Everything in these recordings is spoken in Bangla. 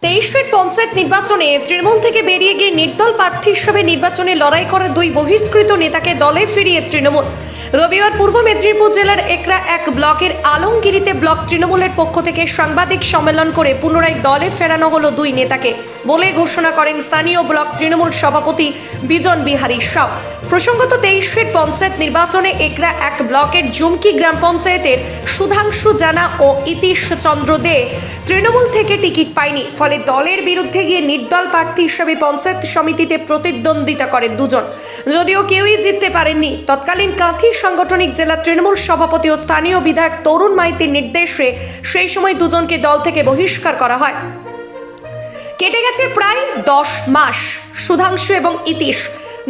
23 পঞ্চায়েত নির্বাচনে তৃণমূল থেকে বেরিয়ে গিয়ে নির্দল প্রার্থী হিসেবে নির্বাচনে লড়াই করা দুই বহিষ্কৃত নেতাকে দলে ফিরিয়ে তৃণমূল। রবিবার পূর্ব মেদিনীপুর জেলার একরা এক ব্লকের আলমগিরিতে ব্লক তৃণমূলের পক্ষ থেকে সাংবাদিক সম্মেলন করে পুনরায় দলে ফেরানো হলো দুই নেতাকে বলে ঘোষণা করেন স্থানীয় ব্লক তৃণমূল সভাপতি বিজন বিহারী সাউ। প্রসঙ্গত 23 পঞ্চায়েত নির্বাচনে একরা এক ব্লকের জুমকি গ্রাম পঞ্চায়েতের সুধাংশু জানা ও ইতিশ চন্দ্র দে তৃণমূল থেকে টিকিট পায়নি, ফলে দলের বিরুদ্ধে গিয়ে নির্দল প্রার্থী হিসেবে পঞ্চায়েত সমিতিতে প্রতিদ্বন্দ্বিতা করেন দুজন। যদিও কেউই জিততে পারেননি, তৎকালীন কাঁথি সাংগঠনিক জেলা তৃণমূল সভাপতি ও স্থানীয় বিধায়ক তরুণ মাইতির নির্দেশে সেই সময় দুজনকে দল থেকে বহিষ্কার করা হয়। কেটে গেছে প্রায় 10 মাস। সুধাংশু এবং ইতিশ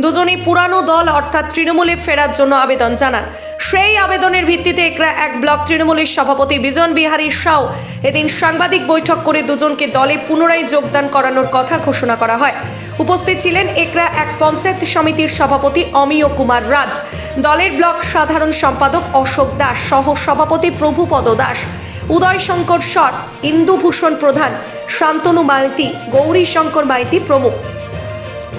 দুজনেই পুরানো দল অর্থাৎ তৃণমূলে ফেরার জন্য আবেদন জানান। সেই আবেদনের ভিত্তিতে একরা এক ব্লক তৃণমূলের সভাপতি বিজন বিহারী সাউ এদিন সাংবাদিক বৈঠক করে দুজনকে দলে পুনরায় যোগদান করানোর কথা ঘোষণা করা হয়। উপস্থিত ছিলেন একরা এক পঞ্চায়েত সমিতির সভাপতি অমিয় কুমার রাজ, দলের ব্লক সাধারণ সম্পাদক অশোক দাস, সহ সভাপতি প্রভুপদ দাস, উদয় শঙ্কর সর, ইন্দুভূষণ প্রধান, শান্তনু মাইতি, গৌরী শঙ্কর মাইতি প্রমুখ।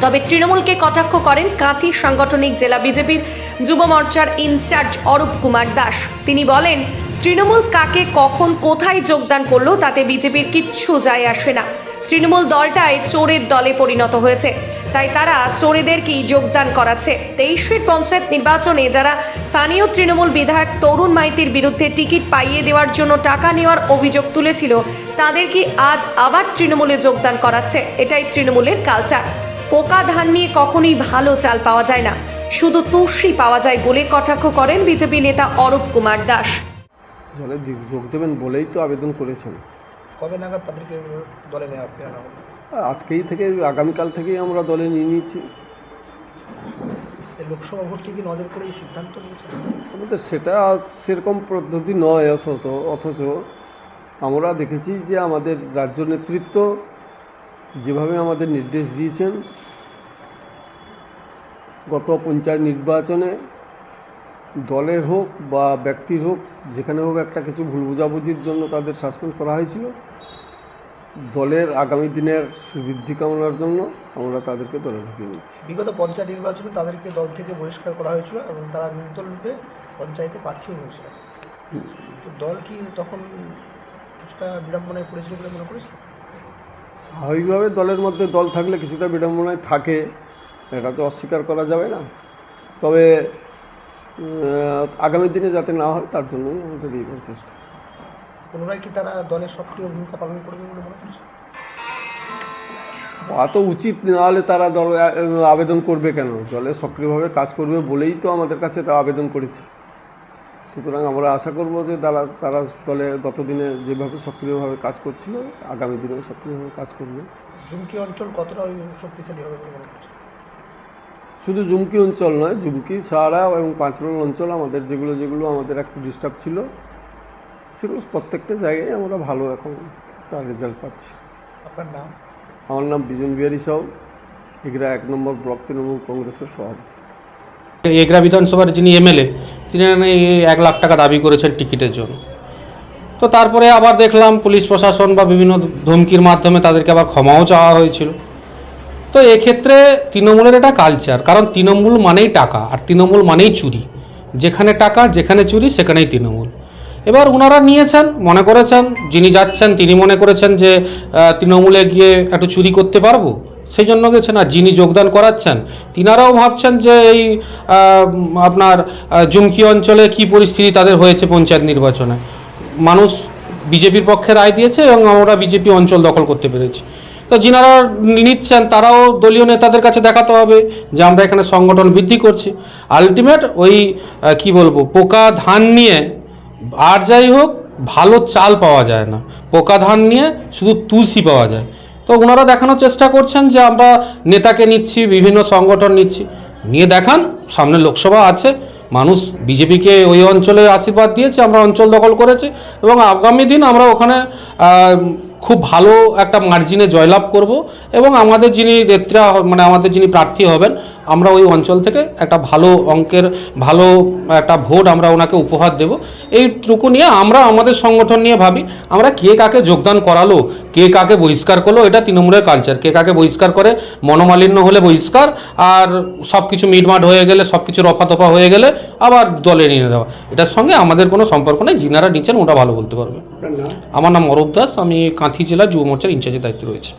তবে তৃণমূলকে কটাক্ষ করেন কাঁথি সাংগঠনিক জেলা বিজেপির যুব মোর্চার ইনচার্জ অরূপ কুমার দাস। তিনি বলেন, তৃণমূল কাকে কখন কোথায় যোগদান করলো তাতে বিজেপির কিচ্ছু যায় আসে না। তৃণমূল দলটাই চোরের দলে পরিণত হয়েছে, তাই তারা চোরেদেরকেই যোগদান করাচ্ছে। 23 পঞ্চায়েত নির্বাচনে যারা স্থানীয় তৃণমূল বিধায়ক তরুণ মাইতির বিরুদ্ধে টিকিট পাইয়ে দেওয়ার জন্য টাকা নেওয়ার অভিযোগ তুলেছিল, তাদেরকে আজ আবার তৃণমূলে যোগদান করাচ্ছে। এটাই তৃণমূলের কালচার। পোকা ধান নিয়ে কখনোই ভালো চাল পাওয়া যায় না, শুধু তুষি পাওয়া যায় বলে কটাক্ষ করেন বিজেপি নেতা অরূপ কুমার দাস। দলে যোগ দেবেন বলেই তো আবেদন করেছেন। কবে নাগাদ তাদেরকে দলে নেওয়া হবে? আজকেই থেকে, আগামীকাল থেকেই আমরা দলে নিয়ে নিয়েছি। লোকসভা ভোটটি কি নজর করে এই সিদ্ধান্ত নিয়েছেন? আমাদের সেটা সেরকম পদ্ধতি নয়, অথচ আমরা দেখেছি যে আমাদের রাজ্য নেতৃত্ব যেভাবে আমাদের নির্দেশ দিয়েছেন, গত পঞ্চায়েত নির্বাচনে দলের হোক বা ব্যক্তির হোক, যেখানে হোক একটা কিছু ভুল বোঝাবুঝির জন্য তাদের সাসপেন্ড করা হয়েছিল। দলের আগামী দিনের সুবৃদ্ধি কামনার জন্য আমরা তাদেরকে দলে ঢুকিয়ে নিচ্ছি। বিগত পঞ্চায়েত নির্বাচনে তাদেরকে দল থেকে বহিষ্কার করা হয়েছিল এবং তারা নির্দল রূপে পঞ্চায়েতে প্রার্থী হয়েছিল। দল কি তখন কিছুটা বিড়ম্বনায় পড়েছিল বলে মনে করেছিল? স্বাভাবিকভাবে দলের মধ্যে দল থাকলে কিছুটা বিড়ম্বনায় থাকে, এটা তো অস্বীকার করা যাবে না। তবে আগামী দিনে যাতে না হয় তার জন্যই আমাদের এই প্রচেষ্টা। পুনরায় কি তারা দলের সক্রিয় ভূমিকা পালন করবে বলে মনে করছে? অত উচিত না হলে তারা দল আবেদন করবে কেন? দলে সক্রিয়ভাবে কাজ করবে বলেই তো আমাদের কাছে তা আবেদন করেছে। সুতরাং আমরা আশা করব যে তারা দলে গতদিনে যেভাবে সক্রিয়ভাবে কাজ করছিল আগামী দিনেও সক্রিয়ভাবে কাজ করবে। জুমকি অঞ্চল কতটা শক্তিশালী হবে বলে মনে করছে? শুধু জুমকি অঞ্চল নয়, জুমকি, সাহারা এবং পাঁচরোল অঞ্চল আমাদের যেগুলো আমাদের একটু ডিস্টার্ব ছিল, সেগুলো প্রত্যেকটা জায়গায় আমরা ভালো এখন তার রেজাল্ট পাচ্ছি। আপনার নাম? আমার নাম বিজন বিহারী সাউ, এগরা 1 নম্বর ব্লক তৃণমূল কংগ্রেসের সভাপতি। এগরা বিধানসভার যিনি এমএলএ, তিনি 1 লাখ টাকা দাবি করেছেন টিকিটের জন্য। তো তারপরে আবার দেখলাম পুলিশ প্রশাসন বা বিভিন্ন ধমকির মাধ্যমে তাদেরকে আবার ক্ষমাও চাওয়া হয়েছিল। তো এক্ষেত্রে তৃণমূলের এটা কালচার, কারণ তৃণমূল মানেই টাকা আর তৃণমূল মানেই চুরি। যেখানে টাকা, যেখানে চুরি, সেখানেই তৃণমূল। এবার ওনারা নিয়েছেন, মনে করেছেন, যিনি যাচ্ছেন তিনি মনে করেছেন যে তৃণমূলে গিয়ে একটু চুরি করতে পারবো, সেই জন্য গেছেন। আর যিনি যোগদান করাচ্ছেন তিনারাও ভাবছেন যে এই আপনার জুমকি অঞ্চলে কি পরিস্থিতি তাদের হয়েছে পঞ্চায়েত নির্বাচনে, মানুষ বিজেপির পক্ষে রায় দিয়েছে এবং আমরা বিজেপি অঞ্চল দখল করতে পেরেছি। তো যিনারা নিচ্ছেন তারাও দলীয় নেতাদের কাছে দেখাতে হবে যে আমরা এখানে সংগঠন বৃদ্ধি করছি। আলটিমেট ওই কি বলবো, পোকা ধান নিয়ে আর যাই হোক ভালো চাল পাওয়া যায় না, পোকা ধান নিয়ে শুধু তুলসী পাওয়া যায়। তো ওনারা দেখানোর চেষ্টা করছেন যে আমরা নেতাকে নিচ্ছি, বিভিন্ন সংগঠন নিচ্ছি, নিয়ে দেখান, সামনে লোকসভা আছে, মানুষ বিজেপিকে ওই অঞ্চলে আশীর্বাদ দিয়েছে, আমরা অঞ্চল দখল করেছি এবং আগামী দিন আমরা ওখানে খুব ভালো একটা মার্জিনে জয়লাভ করব এবং আমাদের যিনি নেত্রী, মানে আমাদের যিনি প্রার্থী হবেন, আমরা ওই অঞ্চল থেকে একটা ভালো অঙ্কের ভালো একটা ভোট আমরা ওনাকে উপহার দেব। এইটুকু নিয়ে আমরা আমাদের সংগঠন নিয়ে ভাবি, আমরা কে কাকে যোগদান করালো, কে কাকে বহিষ্কার করলো, এটা তৃণমূলের কালচার। কে কাকে বহিষ্কার করে, মনোমালিন্য হলে বহিষ্কার, আর সব কিছু মিটমাট হয়ে গেলে, সব কিছু রফাতফা হয়ে গেলে আবার দলে নিয়ে দেওয়া, এটার সঙ্গে আমাদের কোনো সম্পর্ক নেই। যিনারা নিচ্ছেন ওটা ভালো বলতে পারবে। আপনার নাম? আমার নাম অরূপ দাস, আমি কাঁথি জেলা যুব মোর্চার ইনচার্জের দায়িত্বে রয়েছি।